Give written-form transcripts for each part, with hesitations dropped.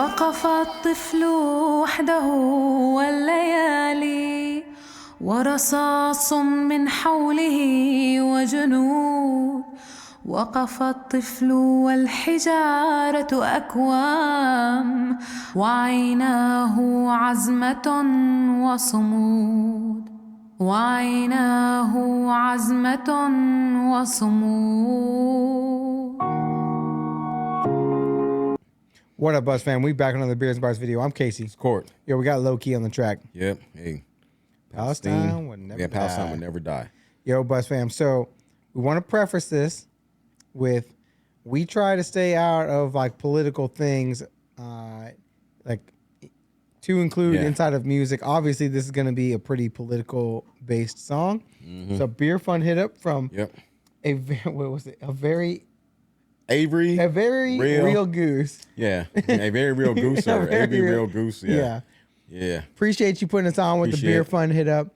وقف الطفل وحده والليالي ورصاص من حوله وجنود. وقف الطفل والحجارة أكوام وعيناه عزمة وصمود. وعيناه عزمة وصمود. What up, Buzz fam? We back on another Beers and Bars video. I'm Casey. It's Court. Yo, we got Lowkey on the track. Yep. Hey. Palestine would never die. Palestine would never die. Yo, Buzz fam. So we want to preface this with, we try to stay out of like political things, like to include inside of music. Obviously, this is going to be a pretty political based song. It's a beer fun hit up from a very real goose. Yeah, a very real goose. A very real goose. Yeah. Appreciate you putting us on with the beer fun hit up.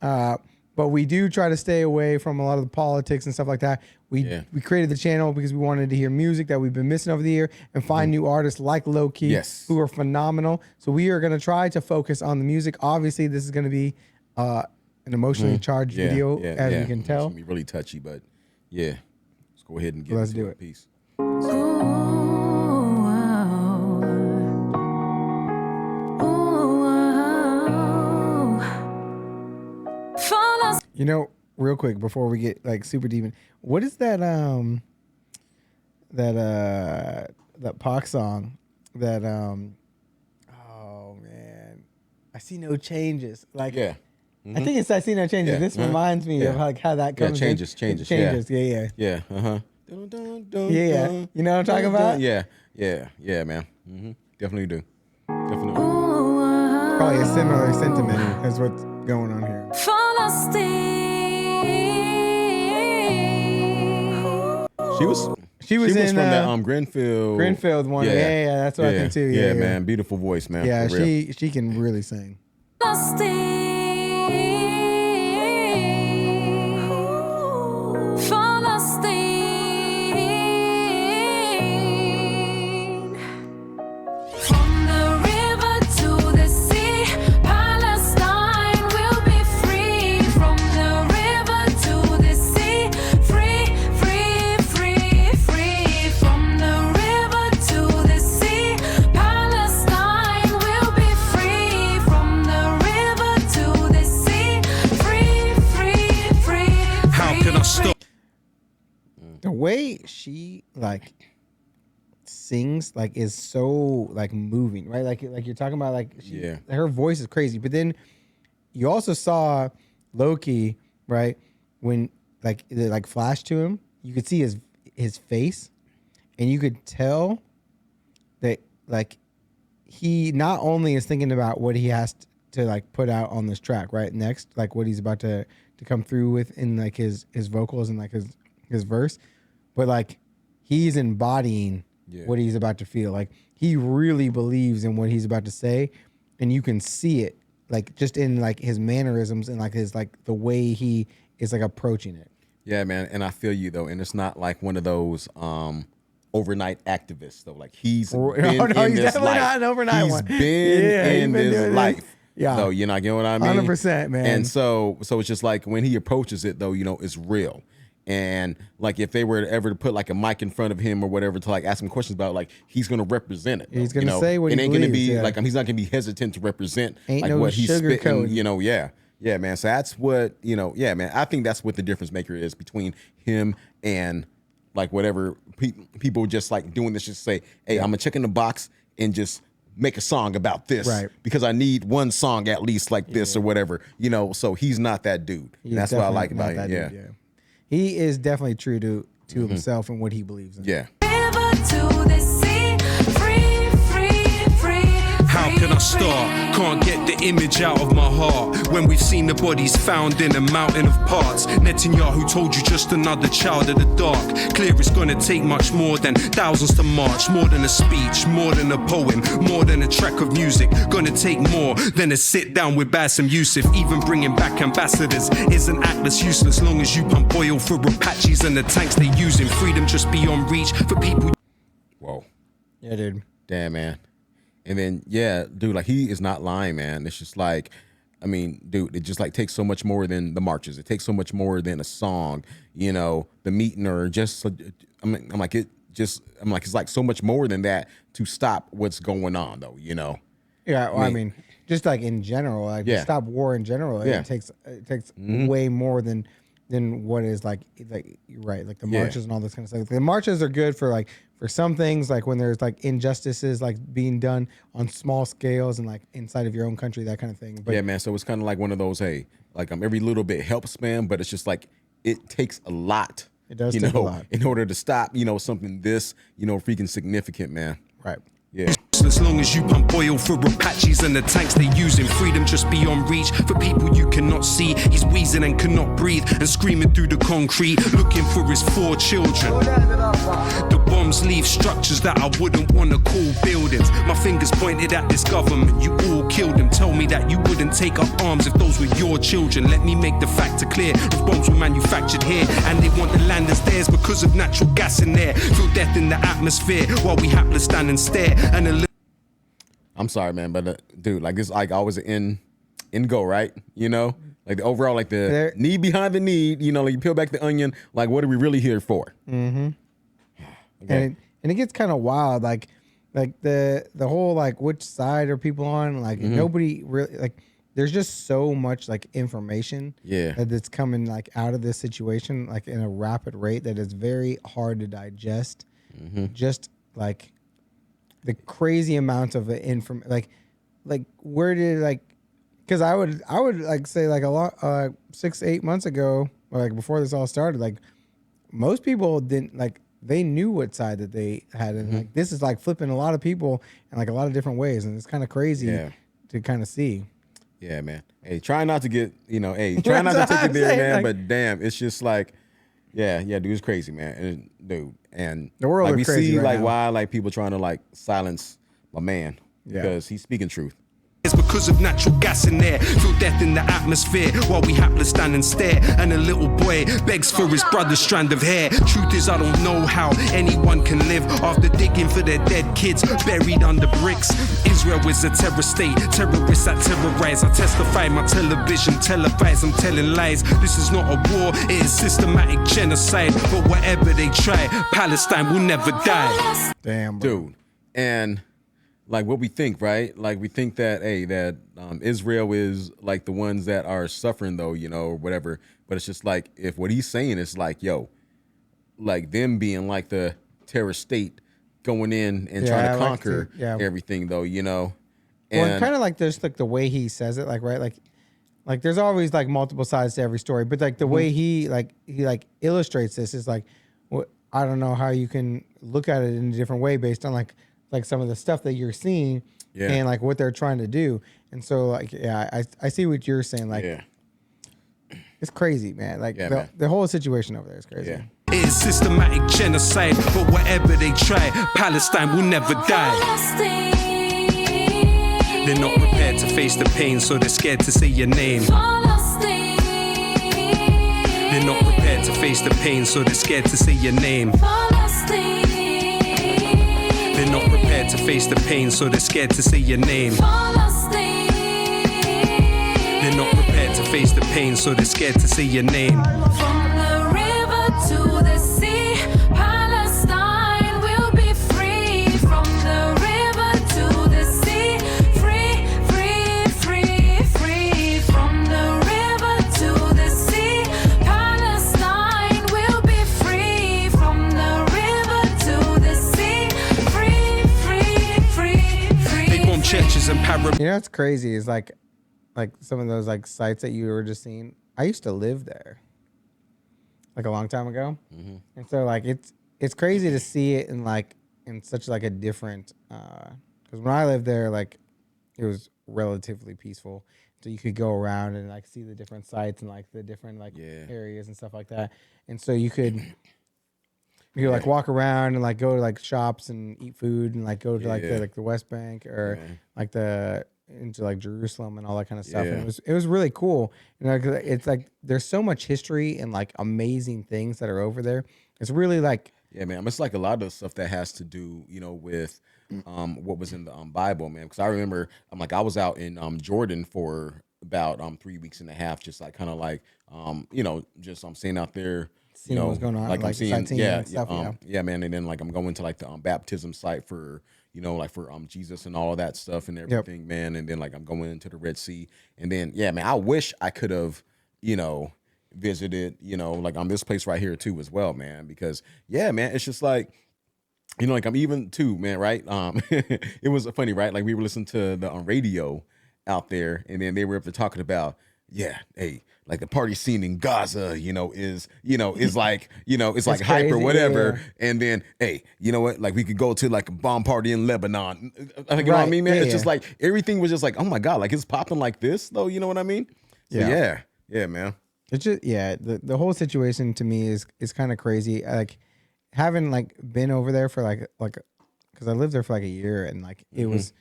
But we do try to stay away from a lot of the politics and stuff like that. We created the channel because we wanted to hear music that we've been missing over the year and find new artists like Lowkey who are phenomenal. So we are going to try to focus on the music. Obviously, this is going to be an emotionally charged video, as you can tell. It's going to be really touchy, but let's go ahead and get into it. Peace. You know, real quick before we get like super deep in, what is that that Pac song that oh man, I see no changes. Like I think it's I see no changes. This reminds me of like how that comes changes. Yeah. You know what I'm talking about? Yeah, man. Definitely do. Definitely. Probably a similar sentiment as what's going on here. She was in from that Grenfell one. Yeah, that's what I think too. Yeah, man, beautiful voice, man. Yeah, she can really sing. The way she like sings like is so like moving, right? Like you're talking about like her voice is crazy. But then you also saw Lowkey, right? When like it like flashed to him, you could see his face, and you could tell that like he not only is thinking about what he has to like put out on this track right next, like what he's about to come through with in like his vocals and like his verse, but like he's embodying what he's about to feel. Like he really believes in what he's about to say, and you can see it like just in like his mannerisms and like his like the way he is like approaching it. Yeah, man, and I feel you though, and it's not like one of those overnight activists though. Like he's been in this life. Not an overnight one. He's been in this life. Yeah. So you know, get what I mean? 100%, man. And so it's just like when he approaches it though, you know, it's real. And like if they were ever to put like a mic in front of him or whatever to like ask him questions about it, like he's gonna represent it. He's gonna say what he believes. It ain't gonna be like he's not gonna be hesitant to represent like what he's spitting, you know, yeah, man. So that's what, you know, man. I think that's what the difference maker is between him and like whatever people just like doing this, just say, hey, I'm gonna check in the box and just make a song about this because I need one song at least like this or whatever, you know. So he's not that dude. And that's what I like about him. Dude, he is definitely true to himself and what he believes in. Yeah. How can I start? Can't get the image out of my heart when we've seen the bodies found in a mountain of parts. Netanyahu told you just another child of the dark. Clear it's gonna take much more than thousands to march, more than a speech, more than a poem, more than a track of music. Gonna take more than a sit down with Bassem Youssef. Even bringing back ambassadors is an act that's useless long as you pump oil for Apaches and the tanks they use in freedom just beyond reach for people. Whoa. Yeah, dude. Damn, man. And then, yeah, dude, like he is not lying, man. It's just like, I mean, dude, it just like takes so much more than the marches. It takes so much more than a song, the meeting or just, I'm like, it's like so much more than that to stop what's going on though, Yeah. Well, I mean, just like in general, like to stop war in general, it takes way more than what is like you're right, like the marches and all this kind of stuff. The marches are good for some things, like when there's like injustices like being done on small scales and like inside of your own country, that kind of thing. But yeah, man. So it's kind of like one of those, hey, like every little bit helps, man. But it's just like it takes a lot. It does take a lot in order to stop, something this, freaking significant, man. Right. Yeah. As long as you pump oil for Apaches and the tanks they using, freedom just beyond reach for people you cannot see. He's wheezing and cannot breathe and screaming through the concrete, looking for his 4 children. The bombs leave structures that I wouldn't want to call buildings. My fingers pointed at this government, you all killed them. Tell me that you wouldn't take up arms if those were your children. Let me make the factor clear. Those bombs were manufactured here and they want the land as theirs because of natural gas in there. Feel death in the atmosphere while we hapless stand and stare. And I'm sorry, man, but dude, like this, like always an end goal, right? Like the overall, like the need behind the need. Like you peel back the onion. Like what are we really here for? Mm-hmm. Okay. And it gets kind of wild, like the whole like which side are people on? Like nobody really like. There's just so much like information that's coming like out of this situation like in a rapid rate that is very hard to digest. Just like the crazy amount of information, like where did like, because I would like say like a lot 6-8 months ago, or like before this all started, like most people didn't like, they knew what side that they had, and like this is like flipping a lot of people in like a lot of different ways, and it's kind of crazy to kind of see. Yeah, man. Hey, try not to get try not to take it there, man. Like, but damn, it's just like, dude, it's crazy, man, and the world like we see right like now. why like people trying to like silence my man because he's speaking truth. It's because of natural gas in there. Feel death in the atmosphere while we hapless stand and stare. And a little boy begs for his brother's strand of hair. Truth is, I don't know how anyone can live after digging for their dead kids buried under bricks. Israel is a terror state, terrorists that terrorize. I testify, my television televised, I'm telling lies. This is not a war, it is systematic genocide. But whatever they try, Palestine will never die. Damn, bro. Dude. And like what we think, right? Like we think that, Israel is like the ones that are suffering though, or whatever. But it's just like, if what he's saying is like, like them being like the terrorist state going in and trying to conquer everything though, And well, kind of like there's like the way he says it, like, right? Like there's always like multiple sides to every story, but like the way he illustrates this is like, I don't know how you can look at it in a different way based on like some of the stuff that you're seeing and like what they're trying to do. And so like, I see what you're saying. Like, it's crazy, man. Like the whole situation over there is crazy. Yeah. It is systematic genocide, but whatever they try, Palestine will never die. They're not prepared to face the pain, so they're scared to say your name. They're not prepared to face the pain, so they're scared to say your name. They're not prepared to face the pain, so they're scared to say your name. They're not prepared to face the pain, so they're scared to say your name. From the river to the sea, Palestine will be free. From the river to the sea, free, free, free, free. From the river to the sea, Palestine will be free. From the river to the sea, free, free, free, free. They bomb churches and What's crazy is like some of those like sites that you were just seeing. I used to live there like a long time ago. And so like it's crazy to see it in such like a different because when I lived there, like it was relatively peaceful, so you could go around and like see the different sites and like the different like areas and stuff like that. And so you could like walk around and like go to like shops and eat food and like go to like the West Bank or like into like Jerusalem and all that kind of stuff. And it was really cool. It's like there's so much history and like amazing things that are over there. It's really like man, it's like a lot of stuff that has to do, with what was in the Bible, man. Because I remember I was out in Jordan for about 3 weeks and a half, just like kind of like just I'm staying out there. Seeing what's going on, like I'm seeing, stuff, yeah, man. And then like I'm going to like the baptism site for like for Jesus and all of that stuff and everything, man. And then like I'm going into the Red Sea, and then man, I wish I could have visited like on this place right here too as well, man. Because man, it's just like like I'm even too, man, right? It was funny, right? Like we were listening to the radio out there, and then they were up there talking about like the party scene in Gaza, is like, it's like hype or whatever. Yeah. And then, you know what? Like we could go to like a bomb party in Lebanon. You know what I mean, man? It's just like everything was just like, oh my God, like it's popping like this though. You know what I mean? So, yeah, man. It's just the whole situation to me is kind of crazy. Like having like been over there for like because I lived there for like a year, and like it was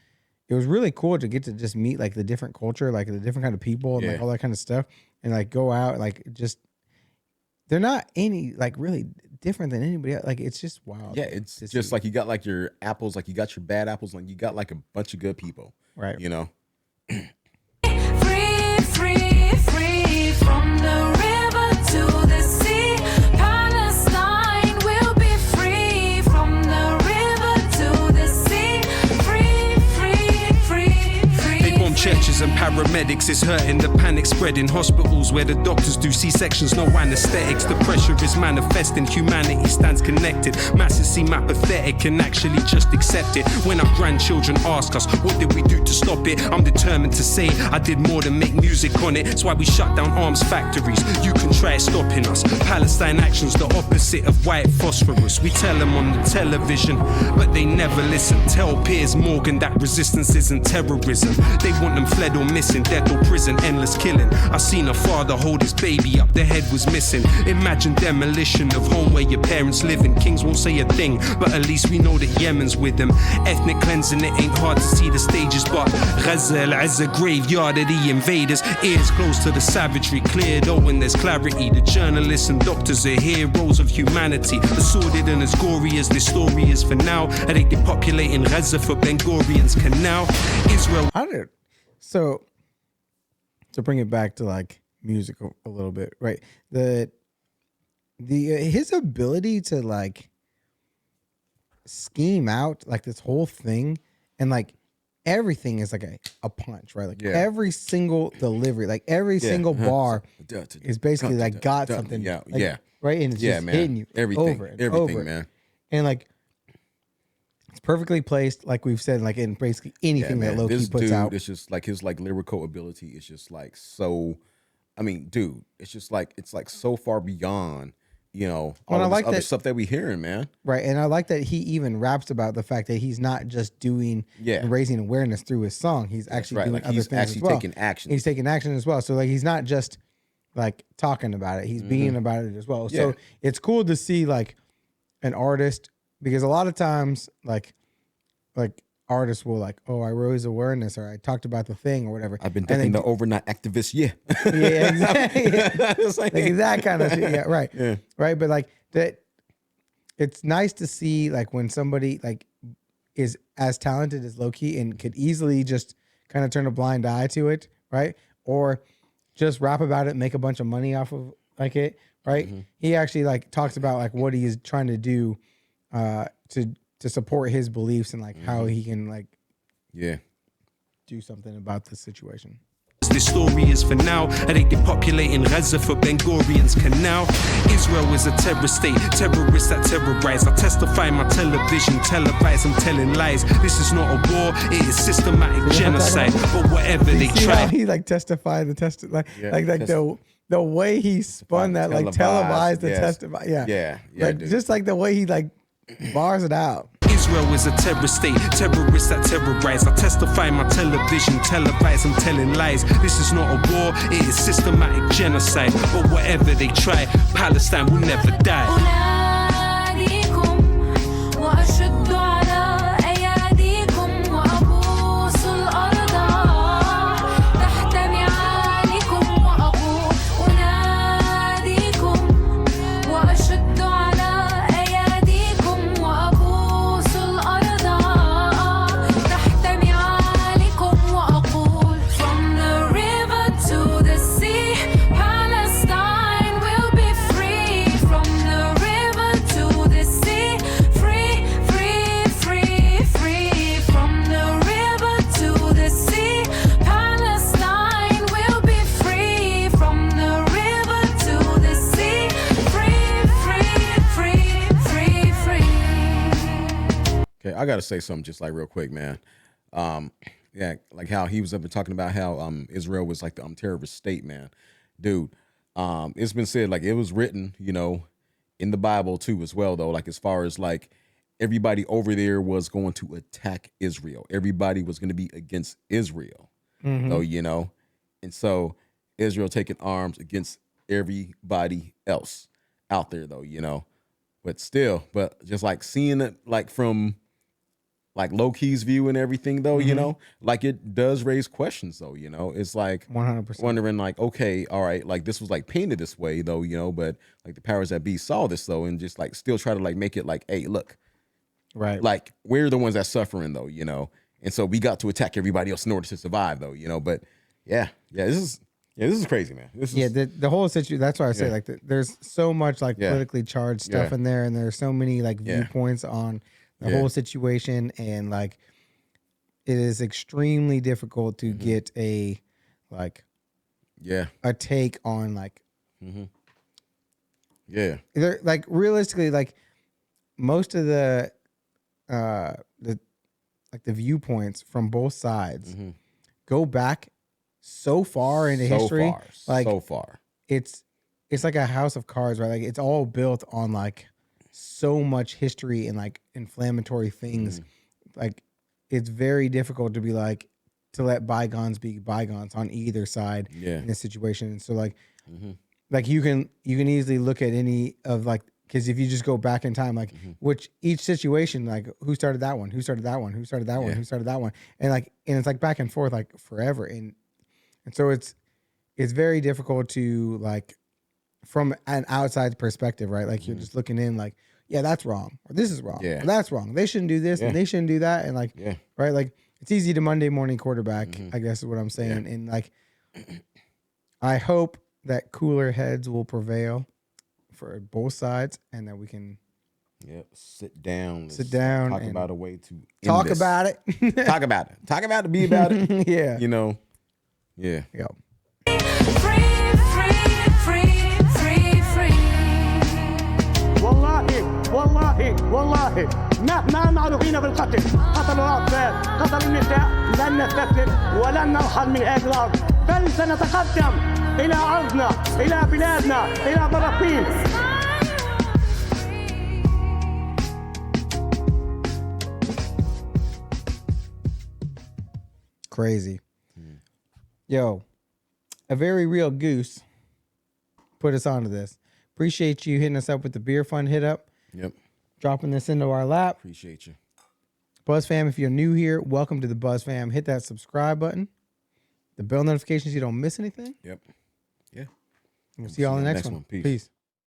really cool to get to just meet like the different culture, like the different kind of people and like all that kind of stuff, and like go out, like just they're not any like really different than anybody else. Like it's just wild. Yeah, it's just like you got like your apples, like you got your bad apples, like you got like a bunch of good people, right? Free from the river to the sea. Palestine will be free from the river to the sea. Free. They bomb churches and paramedics. It's hurting, the panic spreading. Hospitals where the doctors do C-sections, no anesthetics. The pressure is manifesting. Humanity stands connected. Masses seem apathetic and actually just accept it. When our grandchildren ask us, what did we do to stop it? I'm determined to say I did more than make music on it. It's why we shut down arms factories. You can try stopping us. Palestine action's the opposite of white phosphorus. We tell them on the television, but they never listen. Tell Piers Morgan that resistance isn't terrorism. They want them fled or missing, death or prison, endless killing. I seen a father hold his baby up, the head was missing. Imagine demolition of home where your parents live in. Kings won't say a thing, but at least we know that Yemen's with them. Ethnic cleansing, it ain't hard to see the stages, but Gaza, Al-Azza, graveyard of the invaders. Ears close to the savagery, clear though when there's clarity. The journalists and doctors are heroes of humanity. As sordid and as gory as this story is for now, are they depopulating Gaza for Ben Gurion's canal? Israel. So to bring it back to like music a little bit, right? The his ability to like scheme out like this whole thing, and like everything is like a punch, right? Like every single delivery, like every single bar is basically like got something, right? And it's just hitting you over and over, man. And like it's perfectly placed, like we've said, like in basically anything that Lowkey puts out. It's just like his like lyrical ability is just like so. I mean, dude, it's just like it's like so far beyond, all of this other stuff that we hearing, man. Right, and I like that he even raps about the fact that he's not just doing and raising awareness through his song. He's actually doing other things as well. Taking action. He's taking action as well. So like he's not just like talking about it; he's being about it as well. Yeah. So it's cool to see like an artist, because a lot of times like artists will like, oh, I raised awareness, or I talked about the thing, or whatever. I've been ducking the overnight activist, exactly. Like that kind of shit. Right. Yeah. Right. But like that, it's nice to see like when somebody like is as talented as Lowkey and could easily just kind of turn a blind eye to it, right? Or just rap about it and make a bunch of money off of like it, right? Mm-hmm. He actually like talks about like what he is trying to do to support his beliefs and like how he can like do something about the situation. This story is for now. Are they depopulating Gaza for Ben Gurion's canal? Israel is a terror state, terrorists that terrorize. I testify in my television, televise, I'm telling lies. This is not a war, it is systematic genocide. But whatever they try. He like testified the the way he spun that, like televised the testify. Like just like the way he like bars it out. Israel is a terror state, terrorists that terrorize. I testify in my television, televise, I'm telling lies. This is not a war, it is systematic genocide. But whatever they try, Palestine will never die. Yeah, I gotta say something just like real quick, man. Yeah, like how he was up and talking about how Israel was like the terrorist state, man. Dude, it's been said like it was written, in the Bible too as well, though. Like as far as like everybody over there was going to attack Israel. Everybody was going to be against Israel, though, and so Israel taking arms against everybody else out there, though, but still, but just like seeing it like from like Lowkey's view and everything, though, like it does raise questions, though, it's like 100% wondering like, okay, all right, like this was like painted this way, though, but like the powers that be saw this, though, and just like still try to like make it like, hey, look, right, like we're the ones that's suffering, though, and so we got to attack everybody else in order to survive, though, but this is crazy, man. The whole situation. That's why I say like there's so much like politically charged stuff in there, and there's so many like viewpoints on the whole situation, and like it is extremely difficult to get a like a take on like they're like realistically like most of the viewpoints from both sides go back so far into history, like so far. It's like a house of cards, right? Like it's all built on like so much history and like inflammatory things. Like it's very difficult to be like to let bygones be bygones on either side in this situation. And so like like you can easily look at any of like, because if you just go back in time, like which each situation, like who started that one, who started that one, who started that one, who started that one, and it's like back and forth like forever. And so it's very difficult to like from an outside perspective, right? Like you're just looking in like, yeah, that's wrong, or this is wrong, or that's wrong. They shouldn't do this and they shouldn't do that. And like, right? Like it's easy to Monday morning quarterback, I guess is what I'm saying. And like, I hope that cooler heads will prevail for both sides and that we can sit down, talk about a way to talk about it. talk about it, be about it. Yeah. Yeah. والله ما معروفين بالقتل قتلوا الأطفال قتلوا النساء لن نستسلم ولن نرحل من هذه الأرض بل سنتقدم إلى أرضنا إلى بلادنا إلى فلسطين. Crazy. Yo, a very real goose put us onto this. Appreciate you hitting us up with the beer fund hit up. Yep. Dropping this into our lap. Appreciate you. Buzz fam, if you're new here, welcome to the Buzz fam. Hit that subscribe button. The bell notifications so you don't miss anything. Yep. Yeah. We'll see y'all in the next one. Peace.